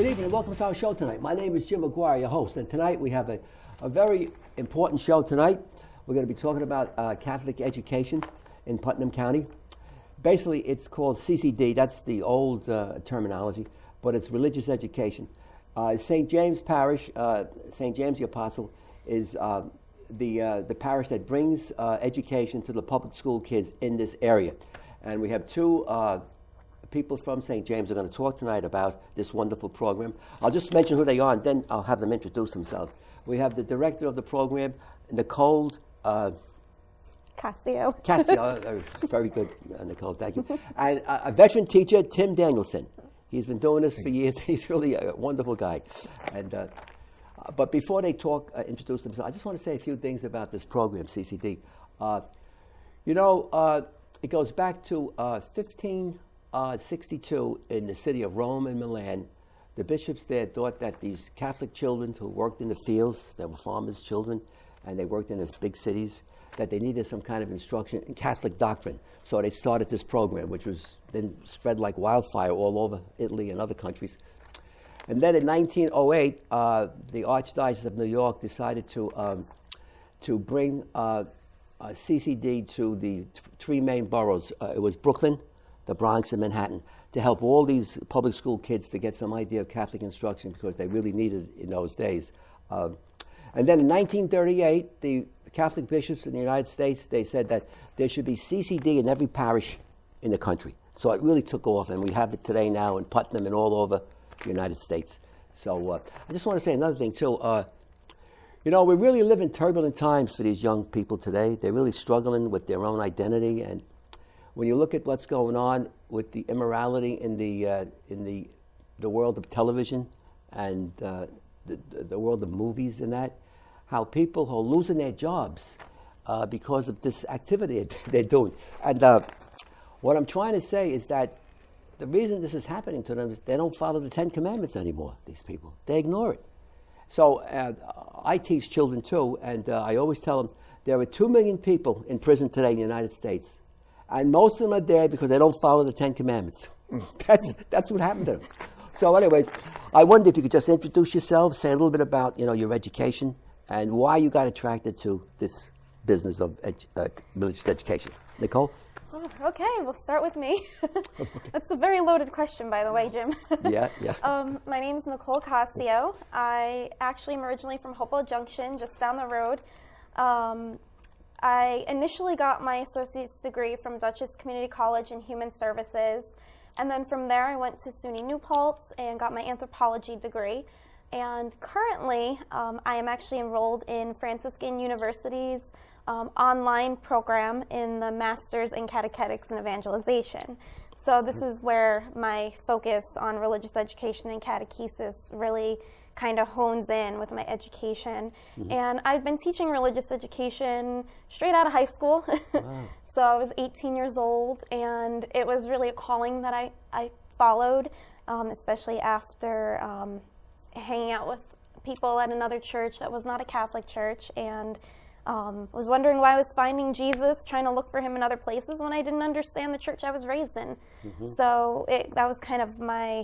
Good evening and welcome to our show tonight. My name is Jim McGuire, your host, and tonight we have a very important show tonight. We're going to be talking about Catholic education in Putnam County. Basically, it's called CCD. That's the old terminology, but it's religious education. St. James Parish, St. James the Apostle, is the parish that brings education to the public school kids in this area. And we have two people from St. James are going to talk tonight about this wonderful program. I'll just mention who they are, and then I'll have them introduce themselves. We have the director of the program, Nicole Casio. Very good, Nicole, thank you. And a veteran teacher, Tim Danielson. He's been doing this for years. He's really a wonderful guy. And but before they introduce themselves, I just want to say a few things about this program, CCD. It goes back to 1562 in the city of Rome and Milan. The bishops there thought that these Catholic children who worked in the fields, they were farmers' children, and they worked in these big cities, that they needed some kind of instruction in Catholic doctrine. So they started this program, which was then spread like wildfire all over Italy and other countries. And then in 1908, the Archdiocese of New York decided to bring CCD to the three main boroughs. It was Brooklyn, the Bronx, and Manhattan, to help all these public school kids to get some idea of Catholic instruction because they really needed it in those days. And then in 1938, the Catholic bishops in the United States, they said that there should be CCD in every parish in the country. So it really took off, and we have it today now in Putnam and all over the United States. So I just want to say another thing, too. We really live in turbulent times for these young people today. They're really struggling with their own identity, and when you look at what's going on with the immorality in the world of television and the world of movies and that, how people are losing their jobs because of this activity they're doing. And what I'm trying to say is that the reason this is happening to them is they don't follow the Ten Commandments anymore, these people. They ignore it. So I teach children too, and I always tell them there are 2 million people in prison today in the United States, and most of them are there because they don't follow the Ten Commandments. That's what happened to them. So anyways, I wonder if you could just introduce yourself, say a little bit about your education, and why you got attracted to this business of religious education. Nicole? Oh, okay, we'll start with me. That's a very loaded question, by the way, Jim. Yeah. My name is Nicole Casio. I actually am originally from Hopewell Junction, just down the road. I initially got my associate's degree from Dutchess Community College in Human Services, and then from there I went to SUNY New Paltz and got my anthropology degree. And currently, I am actually enrolled in Franciscan University's online program in the Masters in Catechetics and Evangelization. So this is where my focus on religious education and catechesis really kind of hones in with my education. Mm-hmm. And I've been teaching religious education straight out of high school. Wow. So I was 18 years old, and it was really a calling that I followed, especially after hanging out with people at another church that was not a Catholic church, and was wondering why I was finding Jesus, trying to look for him in other places when I didn't understand the church I was raised in. Mm-hmm. So that was kind of my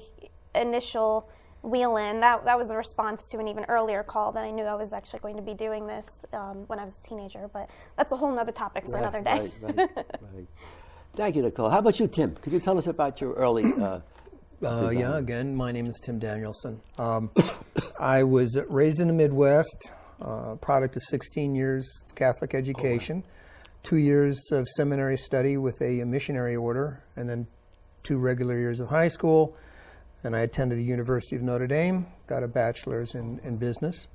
initial wheel in. That was a response to an even earlier call that I knew I was actually going to be doing this when I was a teenager, but that's a whole nother topic for another day. Right. Thank you, Nicole. How about you, Tim? Could you tell us about your early again, my name is Tim Danielson. I was raised in the Midwest, product of 16 years of Catholic education, 2 years of seminary study with a missionary order, and then 2 regular years of high school. And I attended the University of Notre Dame, got a bachelor's in business.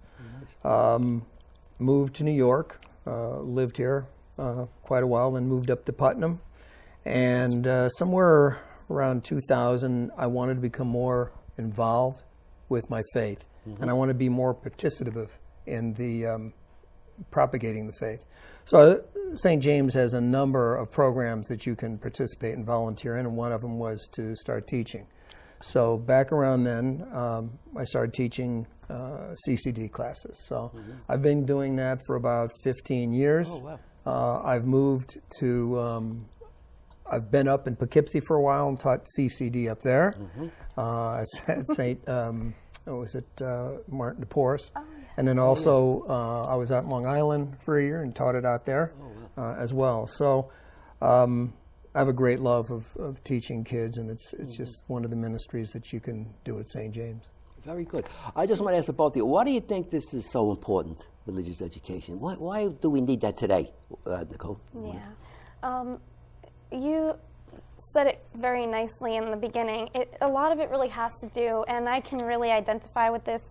Nice. Moved to New York, lived here quite a while, then moved up to Putnam. And somewhere around 2000, I wanted to become more involved with my faith, and I wanted to be more participative in the propagating the faith. So St. James has a number of programs that you can participate and volunteer in, and one of them was to start teaching. So back around then, I started teaching CCD classes. So I've been doing that for about 15 years. Oh, wow. I've moved to I've been up in Poughkeepsie for a while and taught CCD up there at St. Martin de Porres. And then also I was out in Long Island for a year and taught it out there as well. So I have a great love of teaching kids, and it's just one of the ministries that you can do at St. James. Very good. I just want to ask about you. Why do you think this is so important, religious education? Why do we need that today, Nicole? Yeah. You said it very nicely in the beginning. A lot of it really has to do, and I can really identify with this,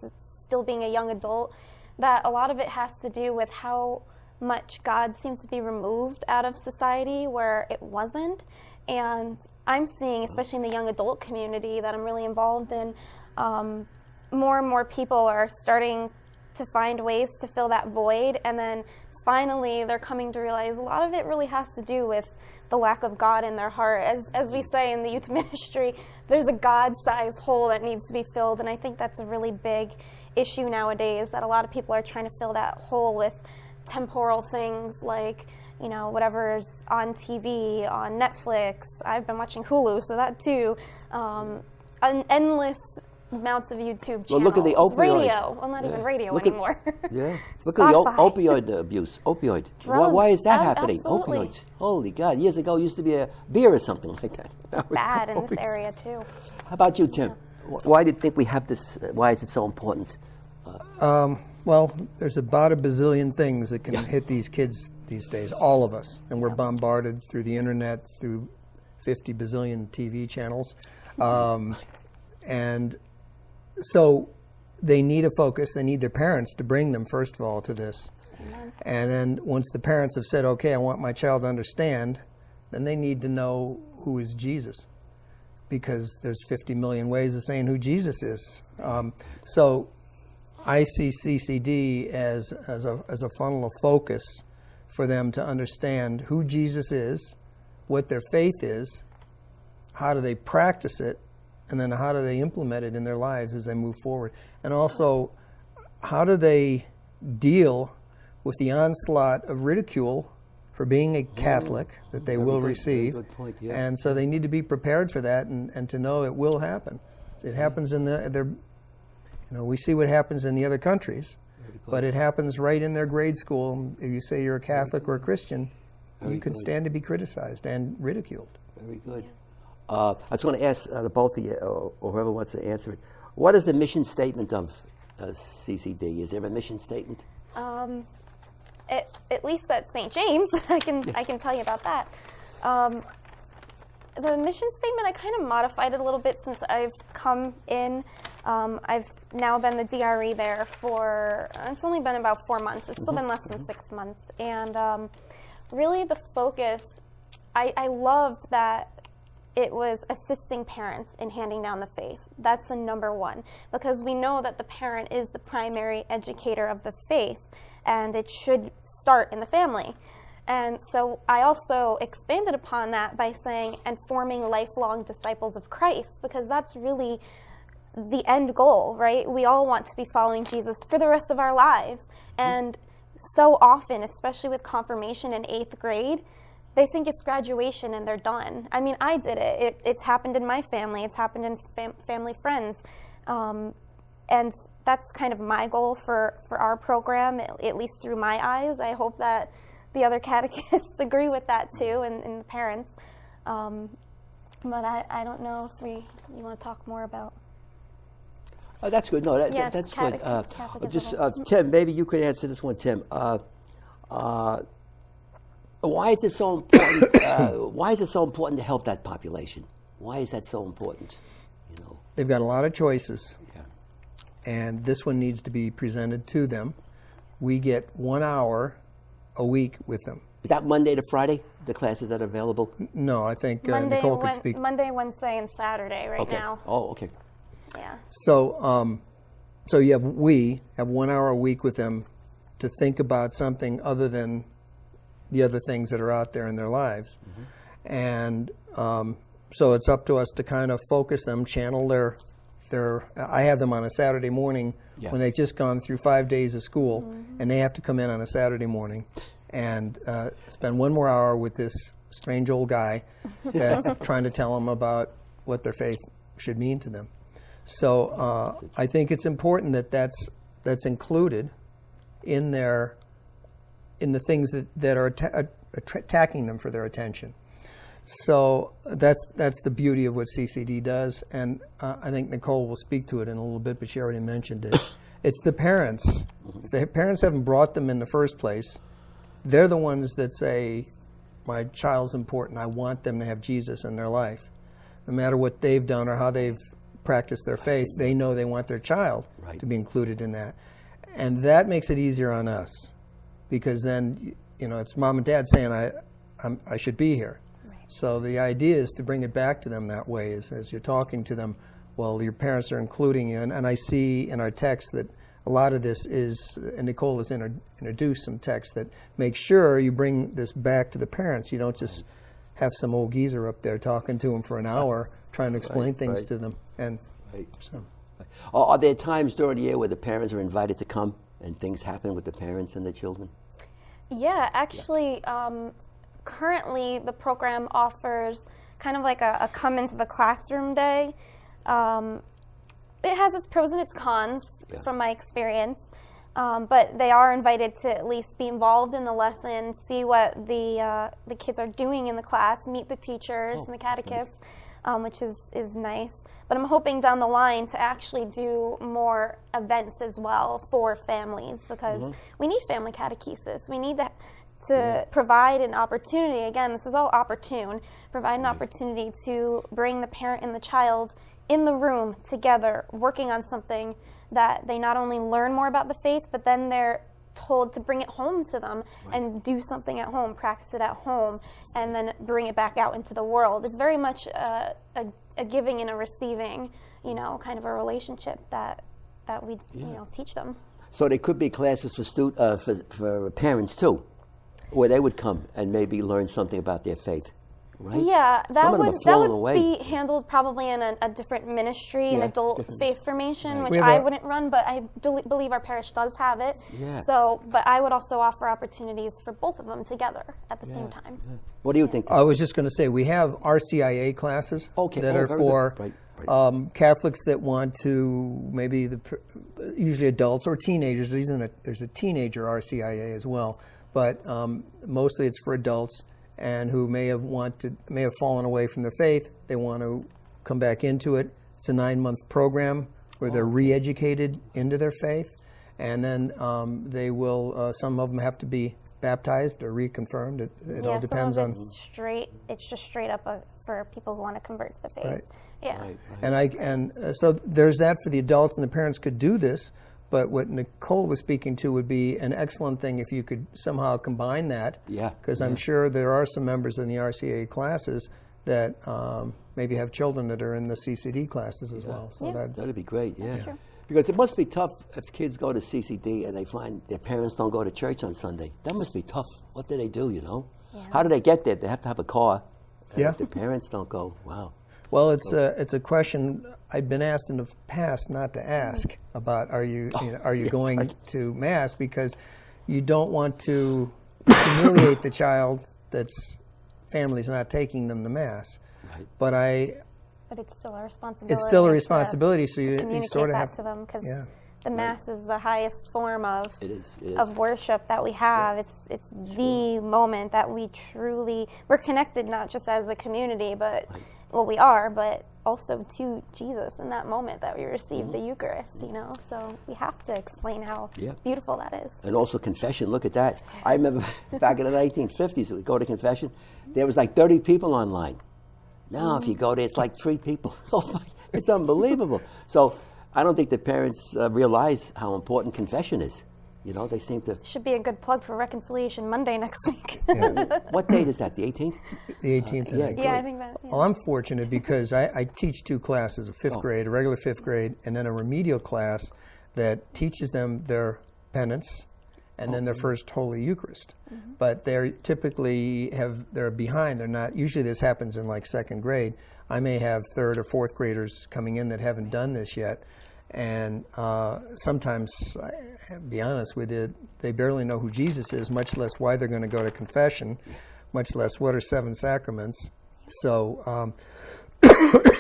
still being a young adult, that a lot of it has to do with how much God seems to be removed out of society where it wasn't. And I'm seeing, especially in the young adult community that I'm really involved in, more and more people are starting to find ways to fill that void, and then finally they're coming to realize a lot of it really has to do with the lack of God in their heart. As we say in the youth ministry, there's a God-sized hole that needs to be filled, and I think that's a really big issue nowadays, that a lot of people are trying to fill that hole with temporal things like, you know, whatever's on TV, on Netflix. I've been watching Hulu, so that too. An endless amounts of YouTube channels. Well, look at the opioid. Radio. Well, not even radio anymore. Look at the opioid abuse. Opioid. Drugs. Why is that happening? Absolutely. Opioids. Holy God. Years ago, it used to be a beer or something like that. Now it's Bad in this opioids. area, too. How about you, Tim? Why do you think we have this? Why is it so important? Well, there's about a bazillion things that can hit these kids these days, all of us. And we're bombarded through the internet, through 50 bazillion TV channels. And so they need a focus. They need their parents to bring them, first of all, to this. Amen. And then once the parents have said, okay, I want my child to understand, then they need to know who is Jesus, because there's 50 million ways of saying who Jesus is. So I see CCD as a funnel of focus for them to understand who Jesus is, what their faith is, how do they practice it, and then how do they implement it in their lives as they move forward. And also, how do they deal with the onslaught of ridicule for being a Catholic that they will receive. Good point, yeah. And so they need to be prepared for that and to know it will happen. It happens in we see what happens in the other countries, but it happens right in their grade school. If you say you're a Catholic or a Christian, you can stand to be criticized and ridiculed. Very good. I just want to ask the both of you, or whoever wants to answer it, what is the mission statement of CCD? Is there a mission statement? At least at St. James, I can tell you about that. The mission statement, I kind of modified it a little bit since I've come in. I've now been the DRE there for, it's only been about 4 months. It's still been less than 6 months. And really the focus, I loved that it was assisting parents in handing down the faith. That's the number one, because we know that the parent is the primary educator of the faith, and it should start in the family. And so I also expanded upon that by saying, and forming lifelong disciples of Christ, because that's really the end goal, right? We all want to be following Jesus for the rest of our lives. And so often, especially with confirmation in 8th grade, they think it's graduation and they're done. I mean, I did it. It's happened in my family. It's happened in family friends. And that's kind of my goal for our program, at least through my eyes. I hope that the other catechists agree with that too, and the parents. But I don't know if you want to talk more about. Oh, that's good. No, that's good. Tim, maybe you could answer this one, Tim. Why is it so important? Why is it so important to help that population? Why is that so important? You know, they've got a lot of choices, yeah. And this one needs to be presented to them. We get 1 hour a week with them. Is that Monday to Friday? The classes that are available? No, I think Nicole could speak. Monday, Wednesday, and Saturday now. Oh, okay. Yeah. So, we have 1 hour a week with them to think about something other than the other things that are out there in their lives. Mm-hmm. And so it's up to us to kind of focus them, channel their I have them on a Saturday morning when they've just gone through 5 days of school, and they have to come in on a Saturday morning and spend 1 more hour with this strange old guy that's trying to tell them about what their faith should mean to them. So I think it's important that that's included in the things that are attacking them for their attention. So that's the beauty of what CCD does, and I think Nicole will speak to it in a little bit, but she already mentioned it. It's the parents. If the parents haven't brought them in the first place, they're the ones that say, my child's important, I want them to have Jesus in their life. No matter what they've done or how they've practiced their faith, they know they want their child to be included in that. And that makes it easier on us, because then, it's mom and dad saying, I should be here. Right. So the idea is to bring it back to them that way, is as you're talking to them, well, your parents are including you. And I see in our text that a lot of this is, and Nicole has introduced some text that make sure you bring this back to the parents. You don't just have some old geezer up there talking to them for an hour, trying to explain things to them. And so, are there times during the year where the parents are invited to come and things happen with the parents and the children? Yeah, actually, currently the program offers kind of like a come into the classroom day. It has its pros and its cons from my experience, but they are invited to at least be involved in the lesson, see what the kids are doing in the class, meet the teachers and the catechists, which is nice. But I'm hoping down the line to actually do more events as well for families, because we need family catechesis. We need to provide an opportunity. Again, this is all opportune. Provide an opportunity to bring the parent and the child in the room together, working on something that they not only learn more about the faith, but then they're told to bring it home to them and do something at home, practice it at home, and then bring it back out into the world. It's very much a giving and a receiving, kind of a relationship that we teach them. So there could be classes for parents too, where they would come and maybe learn something about their faith. Right? Yeah, that would away. be handled probably in a different ministry, an adult faith formation, Right. which I wouldn't run, but I believe our parish does have it. Yeah. So, but I would also offer opportunities for both of them together at the same time. Yeah. What do you think? I was just going to say, we have RCIA classes that are for Catholics that want to, maybe usually adults or teenagers. There's a teenager RCIA as well, but mostly it's for adults, and who may have fallen away from their faith. They want to come back into it. It's a 9-month program where they're re-educated into their faith, and then they will. Some of them have to be baptized or reconfirmed. It all depends on. It's just straight up for people who want to convert to the faith. Right. Yeah. Right. And so there's that for the adults, and the parents could do this. But what Nicole was speaking to would be an excellent thing if you could somehow combine that. Yeah. Because I'm sure there are some members in the RCA classes that maybe have children that are in the CCD classes as well. So that'd be great. Yeah. Because it must be tough if kids go to CCD and they find their parents don't go to church on Sunday. That must be tough. What do they do? Yeah. How do they get there? They have to have a car. If the parents don't go, wow. Well, it's a question I've been asked in the past not to ask about. Are you going to Mass, because you don't want to humiliate the child that's family's not taking them to Mass. Right. But it's still a responsibility. It's still a responsibility, so you sort of have to them, because the Mass is the highest form of worship that we have. It's the moment that we're connected, not just as a community, but we are, but also to Jesus in that moment that we receive the Eucharist, So we have to explain how beautiful that is. And also confession, look at that. I remember back in the 1950s, we go to confession, there was like 30 people online. Now if you go there, it's like 3 people. It's unbelievable. So I don't think the parents realize how important confession is. They seem to... Should be a good plug for Reconciliation Monday next week. What date is that, the 18th? The 18th. I think that... Well, I'm fortunate because I teach 2 classes, a 5th grade, a regular 5th grade, and then a remedial class that teaches them their penance and then their first Holy Eucharist. Mm-hmm. But they're typically they're behind. They're not... Usually this happens in like 2nd grade. I may have 3rd or 4th graders coming in that haven't done this yet. And sometimes, I'll be honest with you, they barely know who Jesus is, much less why they're going to go to confession. much less what are 7 sacraments. So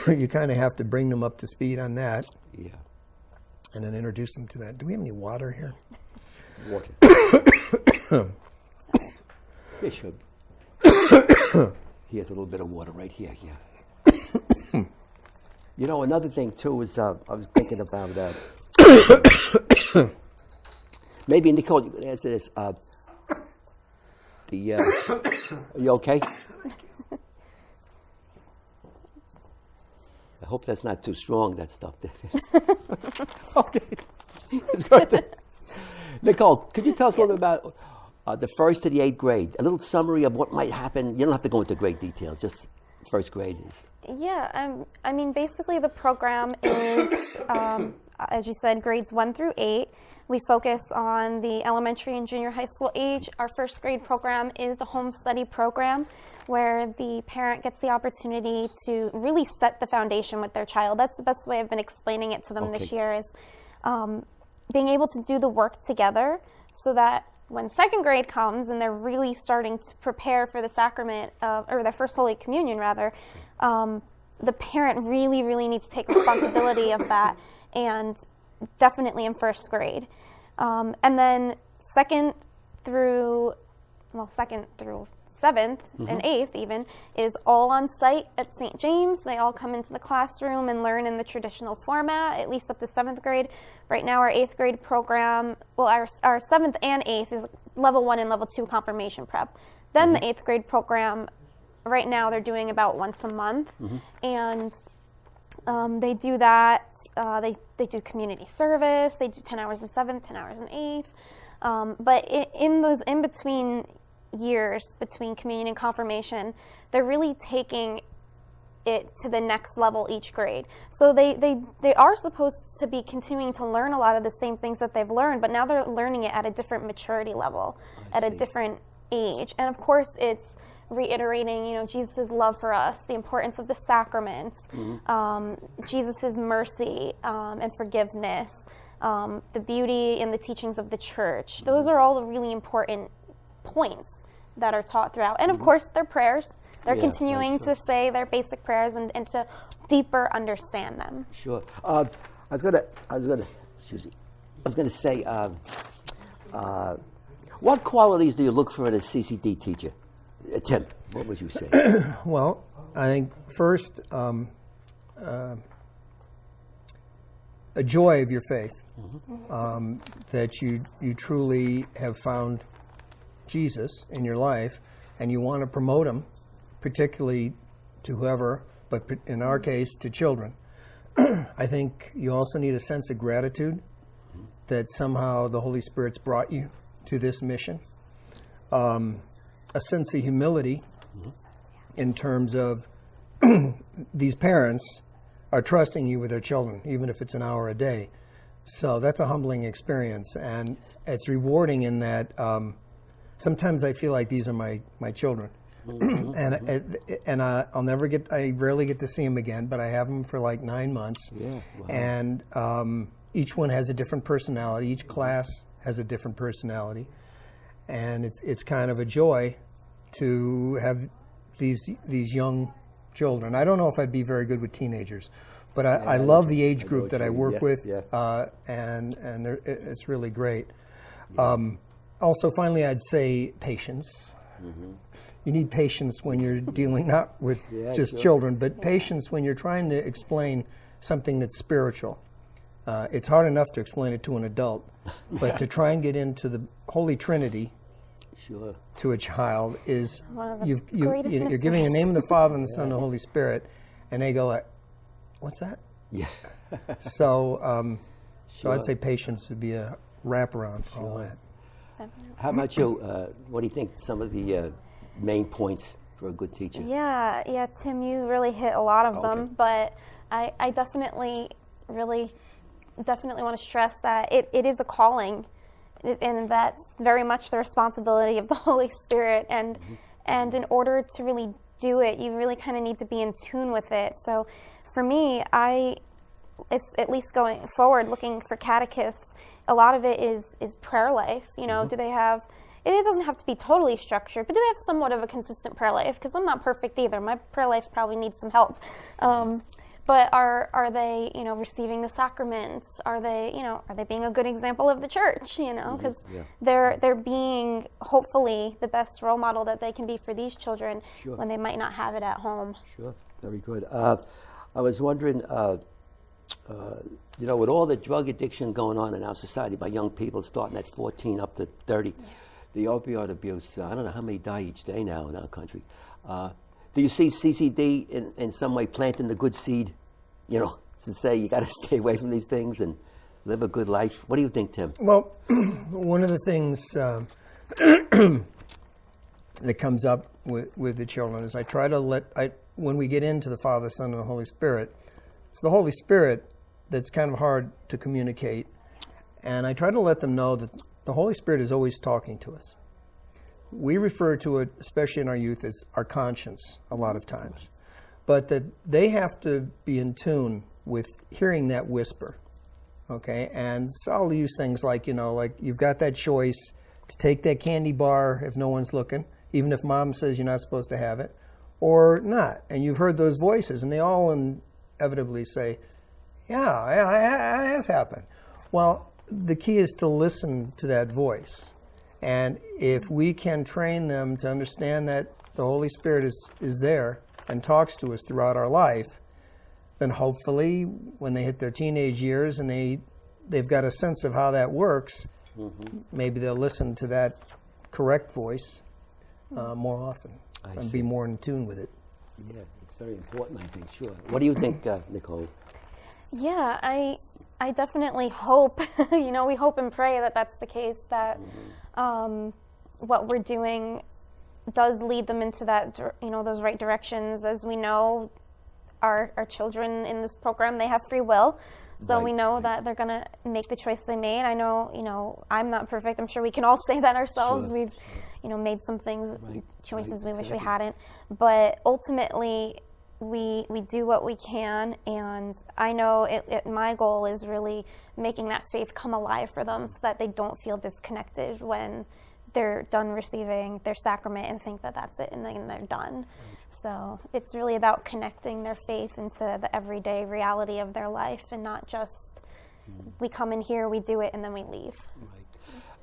you kind of have to bring them up to speed on that. Yeah. And then introduce them to that. Do we have any water here? Water. Bishop. Here's a little bit of water right here. Yeah. You know, another thing too is I was thinking about maybe Nicole, you could answer this. Are you okay? I hope that's not too strong, that stuff. Okay. It's good. Nicole, could you tell us a little bit about the 1st to the 8th grade? A little summary of what might happen. You don't have to go into great details, just 1st grade is. Yeah, I mean, basically the program is, as you said, grades 1 through 8. We focus on the elementary and junior high school age. Our 1st grade program is the home study program, where the parent gets the opportunity to really set the foundation with their child. That's the best way I've been explaining it to them this year, is being able to do the work together, so that when 2nd grade comes and they're really starting to prepare for the sacrament, or their first Holy Communion rather, the parent really, really needs to take responsibility of that, and definitely in 1st grade. And then 2nd through 7th and 8th even is all on site at St. James. They all come into the classroom and learn in the traditional format, at least up to 7th grade. Right now our 8th grade program, well, our 7th and 8th is level 1 and level 2 confirmation prep. Then the 8th grade program, right now they're doing about once a month. And they do that, they do community service, they do 10 hours in 7th, 10 hours in 8th. But in those in-between years, between communion and confirmation, they're really taking it to the next level each grade. So they are supposed to be continuing to learn a lot of the same things that they've learned, but now they're learning it at a different maturity level, at a different age. And of course it's reiterating, you know, Jesus' love for us, the importance of the sacraments, Jesus' mercy and forgiveness, the beauty and the teachings of the church. Those are all the really important points that are taught throughout. And of course, their prayers. They're continuing to say their basic prayers and to deeper understand them. Sure. I was gonna say, what qualities do you look for in a CCD teacher? Tim, what would you say? Well, I think first, a joy of your faith, that you truly have found Jesus in your life, and you want to promote him, particularly to whoever, but in our case, to children. I think you also need a sense of gratitude that somehow the Holy Spirit's brought you to this mission. A sense of humility in terms of these parents are trusting you with their children, even if it's an hour a day. So that's a humbling experience, and it's rewarding in that sometimes I feel like these are my children. And I rarely get to see them again, but I have them for like 9 months. Yeah, wow. And each one has a different personality. Each class has a different personality. And it's kind of a joy to have these young children. I don't know if I'd be very good with teenagers, but I love the age group that I work with, and it's really great. Also, finally, I'd say patience. You need patience when you're dealing not with just children, but patience when you're trying to explain something that's spiritual. It's hard enough to explain it to an adult, but to try and get into the Holy Trinity to a child is you're giving the name of the Father and the Son and the Holy Spirit, and they go like, "What's that?" Yeah. So I'd say patience would be a wraparound for all that. How about you? What do you think some of the main points for a good teacher? Yeah, Tim, you really hit a lot of them, but I definitely want to stress that it is a calling, and that's very much the responsibility of the Holy Spirit, and in order to really do it, you really kind of need to be in tune with it. So for me, it's at least going forward, looking for catechists, a lot of it is prayer life. You know, do they have, it doesn't have to be totally structured, but do they have somewhat of a consistent prayer life? Because I'm not perfect either. My prayer life probably needs some help. But are they, receiving the sacraments? Are they being a good example of the church? Because they're being hopefully the best role model that they can be for these children when they might not have it at home. Sure, very good. I was wondering, with all the drug addiction going on in our society by young people starting at 14 up to 30, the opioid abuse, I don't know how many die each day now in our country. Do you see CCD in some way planting the good seed, to say you got to stay away from these things and live a good life? What do you think, Tim? Well, one of the things that comes up with the children is I try to when we get into the Father, Son, and the Holy Spirit, it's the Holy Spirit that's kind of hard to communicate. And I try to let them know that the Holy Spirit is always talking to us. We refer to it, especially in our youth, as our conscience a lot of times. But that they have to be in tune with hearing that whisper, okay? And so I'll use things like you've got that choice to take that candy bar if no one's looking, even if mom says you're not supposed to have it, or not. And you've heard those voices, and they all inevitably say, yeah, it has happened. Well, the key is to listen to that voice. And if we can train them to understand that the Holy Spirit is there and talks to us throughout our life, then hopefully when they hit their teenage years and they've got a sense of how that works, maybe they'll listen to that correct voice more often and be more in tune with it. Yeah, it's very important, I think, sure. What do you think, Nicole? Yeah, I definitely hope, we hope and pray that that's the case, that what we're doing does lead them into that, those right directions. As we know, our children in this program, they have free will. So we know that they're going to make the choice they made. I know, I'm not perfect. I'm sure we can all say that ourselves. Sure. We've, made some things, choices we wish we hadn't. But ultimately, we do what we can, and I know my goal is really making that faith come alive for them so that they don't feel disconnected when they're done receiving their sacrament and think that that's it and then they're done. Right. So it's really about connecting their faith into the everyday reality of their life and not just we come in here, we do it, and then we leave.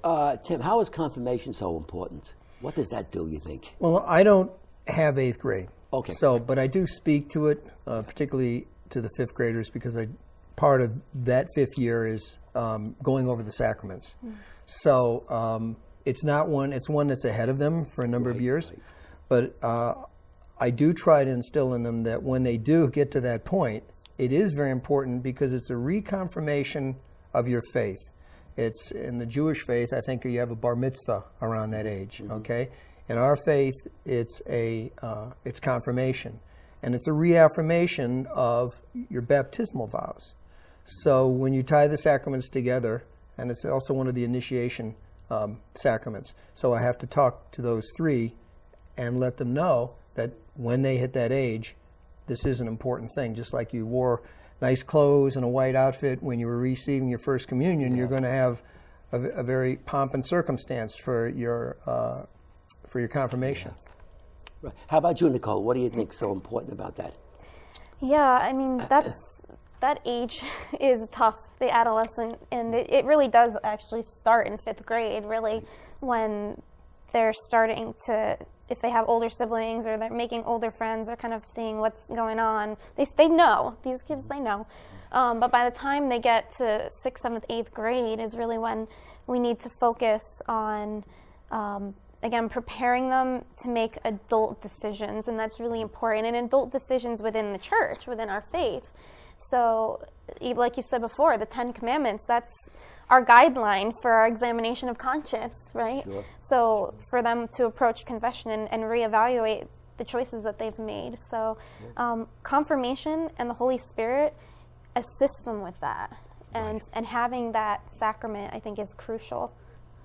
Right. Tim, how is confirmation so important? What does that do, you think? Well, I don't have 8th grade. Okay. But I do speak to it, particularly to the 5th graders, because part of that 5th year is going over the sacraments. So it's one that's ahead of them for a number of years. Right. But I do try to instill in them that when they do get to that point, it is very important because it's a reconfirmation of your faith. It's in the Jewish faith, I think you have a bar mitzvah around that age, okay? In our faith, it's confirmation, and it's a reaffirmation of your baptismal vows. So when you tie the sacraments together, and it's also one of the initiation sacraments, so I have to talk to those 3 and let them know that when they hit that age, this is an important thing. Just like you wore nice clothes and a white outfit when you were receiving your first communion, you're going to have a very pomp and circumstance for your confirmation. Right. How about you, Nicole? What do you think is so important about that? Yeah, I mean, that age is tough, the adolescent, and it really does actually start in 5th grade, really, when they're starting to, if they have older siblings or they're making older friends, they're kind of seeing what's going on. They know, these kids, they know. But by the time they get to 6th, 7th, 8th grade is really when we need to focus on again, preparing them to make adult decisions, and that's really important, and adult decisions within the church, within our faith. So, like you said before, the 10 Commandments, that's our guideline for our examination of conscience, right? Sure. So, for them to approach confession and reevaluate the choices that they've made. So, confirmation and the Holy Spirit assist them with that, and having that sacrament, I think, is crucial.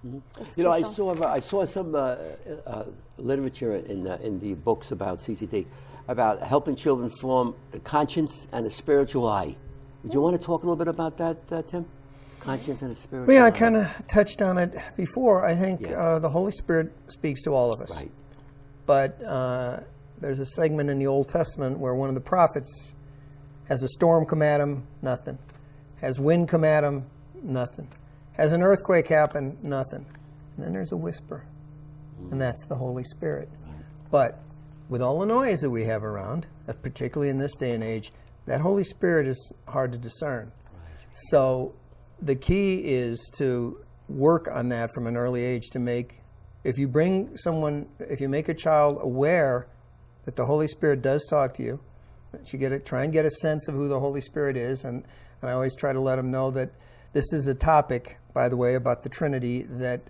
Mm-hmm. I saw some literature in the books about CCD about helping children form a conscience and a spiritual eye. Would you want to talk a little bit about that, Tim? conscience and a spirit? Well, yeah, I kind of touched on it before. I think Yeah. the Holy Spirit speaks to all of us. Right. But there's a segment in the Old Testament where one of the prophets has a storm come at him, nothing. Has wind come at him, nothing. Has an earthquake happen, nothing. And then there's a whisper, and that's the Holy Spirit. But with all the noise that we have around, particularly in this day and age, that Holy Spirit is hard to discern. So the key is to work on that from an early age to make, if you make a child aware that the Holy Spirit does talk to you, that you try and get a sense of who the Holy Spirit is, and I always try to let them know that this is a topic, by the way, about the Trinity that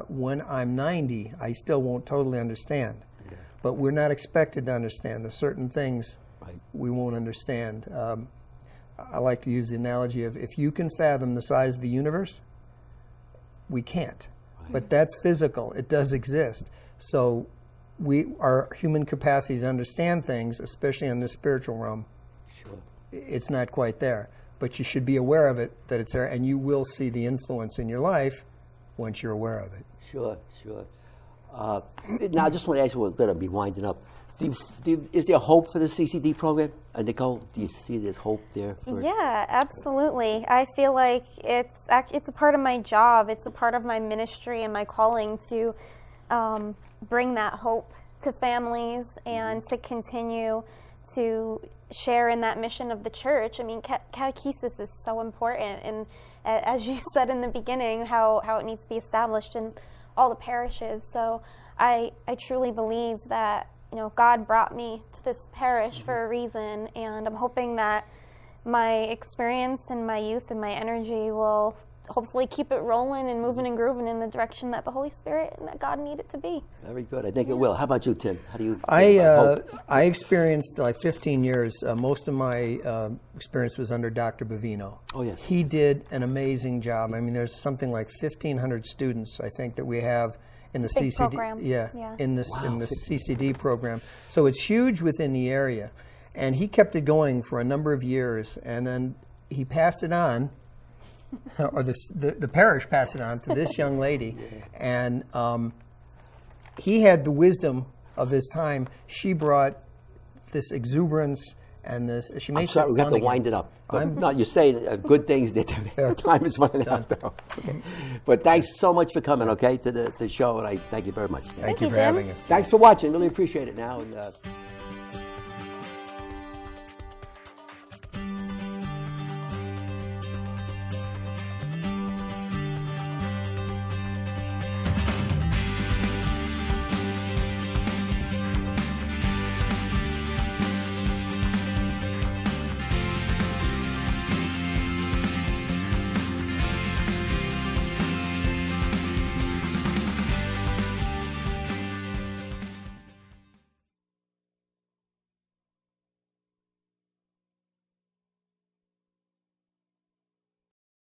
when I'm 90, I still won't totally understand. Yeah. But we're not expected to understand. There's certain things we won't understand. I like to use the analogy of if you can fathom the size of the universe, we can't. Right. But that's physical. It does exist. So our human capacity to understand things, especially in the spiritual realm, it's not quite there. But you should be aware of it, that it's there, and you will see the influence in your life once you're aware of it. Sure. Now, I just want to ask you, we're going to be winding up. Is there hope for the CCD program? Nicole, do you see there's hope there? Yeah, absolutely. I feel like it's a part of my job. It's a part of my ministry and my calling to bring that hope to families and to continue to share in that mission of the church. I mean, catechesis is so important, and as you said in the beginning, how it needs to be established in all the parishes. So I truly believe that God brought me to this parish for a reason, and I'm hoping that my experience and my youth and my energy will hopefully keep it rolling and moving and grooving in the direction that the Holy Spirit and that God need it to be. Very good. I think it will. How about you, Tim? How do you I experienced like 15 years. Most of my experience was under Dr. Bovino. Oh, yes. He did an amazing job. I mean, there's something like 1,500 students, I think, that we have in the CCD program. In the CCD program. So it's huge within the area. And he kept it going for a number of years, and then he passed it on, or the parish passed it on to this young lady, and he had the wisdom of this time. She brought this exuberance and this. She makes I'm sorry, we have to again. wind it up. But you're saying good things. That time is running out, though. Okay. But thanks so much for coming, okay, to the show, and I thank you very much. Thank you for Jim. having us. Thanks for watching. Really appreciate it now. And